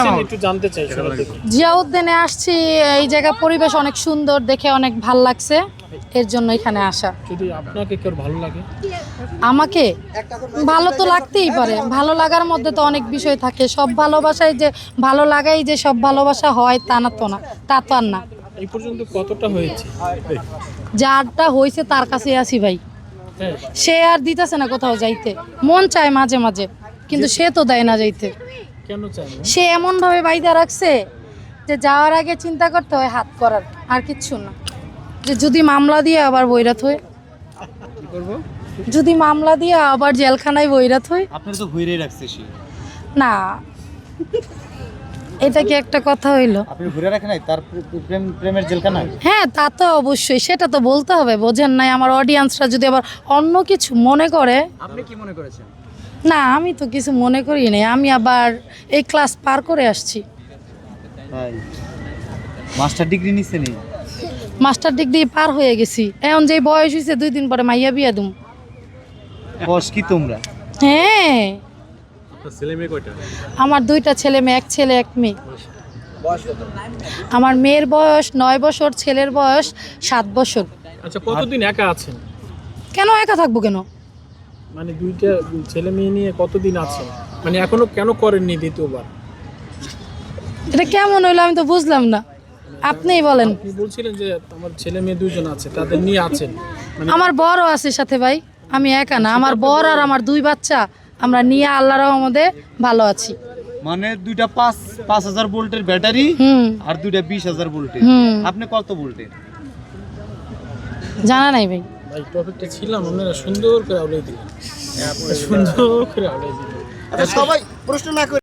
আসছেন একটু জানতে চাই। জিয়াউদ্দিনে আসছি, এই জায়গা পরিবেশ অনেক সুন্দর, দেখে অনেক ভাল লাগছে, এর জন্য এখানে আসা। যদি আপনাকে কেউ ভালো লাগে? আমাকে ভালো তো লাগতেই পারে, ভালো লাগার মধ্যে তো অনেক বিষয় থাকে। সব ভালোবাসায় যে ভালো লাগাই যে সব ভালোবাসা হয় তা না, তো না, তা তো আর না। এই পর্যন্ত কতটা হয়েছে? যারটা হয়েছে তার কাছে আসি ভাই, হ্যাঁ, সে আর দিতেছে না কোথাও যাইতে। মন চায় মাঝে মাঝে, কিন্তু সে তো দেয় না যাইতে। কেন চান? সে এমন ভাবে বাইদা রাখছে যে যাওয়ার আগে চিন্তা করতে হয় হাত করার, আর কিচ্ছু না। যে যদি মামলা দিয়ে আবার বৈরাত হয়, কি করবো? যদি মামলা দিয়ে আবার জেলখানায় বৈরাত হয়, আপনার তো ঘুরেই রাখছে সে। না এটা কি একটা কথা হইলো? আপনি ঘুরে রাখেন নাই তার প্রেমের জেলখানায়? হ্যাঁ, তা তো অবশ্যই, সেটা তো বলতে হবে। বোঝেন নাই? আমার অডিয়েন্সরা যদি আবার অন্য কিছু মনে করে। আপনি কি মনে করেছেন? না, আমি তো কিছু মনে করি নাই, আমি আবার এই ক্লাস পার করে আসছি। তাই মাস্টার ডিগ্রি নিছেন? মাস্টার ডিগ্রি পার হয়ে গেছি, এখন যে বয়স হয়েছে 2 দিন পরে মাইয়া বিয়া দুম। বস কি তোমরা? হ্যাঁ, আপনার ছেলে মেয়ে কয়টা? আমার 2টা ছেলে মেয়ে, 1 ছেলে 1 মেয়ে। আমার মেয়ের বয়স 9 বছর, ছেলের বয়স 7 বছর। আচ্ছা, কতদিন একা আছেন? কেন একা থাকবো কেন? মানে 2টা ছেলে মেয়ে নিয়ে কতদিন আছেন? মানে এখনো কেন করেননি দ্বিতীয়বার? এটা কেমন হইলো আমি তো বুঝলাম না, আপনিই বলেন। আপনি বলছিলেন যে আমার ছেলে মেয়ে 2জন আছে, তাদের নিয়ে আছেন। মানে আমার বড় আছে সাথে ভাই, আমি একা না, আমার বর আর আমার 2 বাচ্চা, আমরা নিয়ে আল্লাহর রহমতে ভালো আছি। মানে দুইটা 5,000 ভোল্টের ব্যাটারি হুম আর দুইটা 20,000 ভোল্টের। হুম আপনি কত ভোল্টের? জানা নাই ভাই। ভাই টপিকটা ছিলাম, আপনারা সুন্দর করে আউলাই দিলেন। সুন্দর করে আউলাই দিলেন। সবাই প্রশ্ন না করে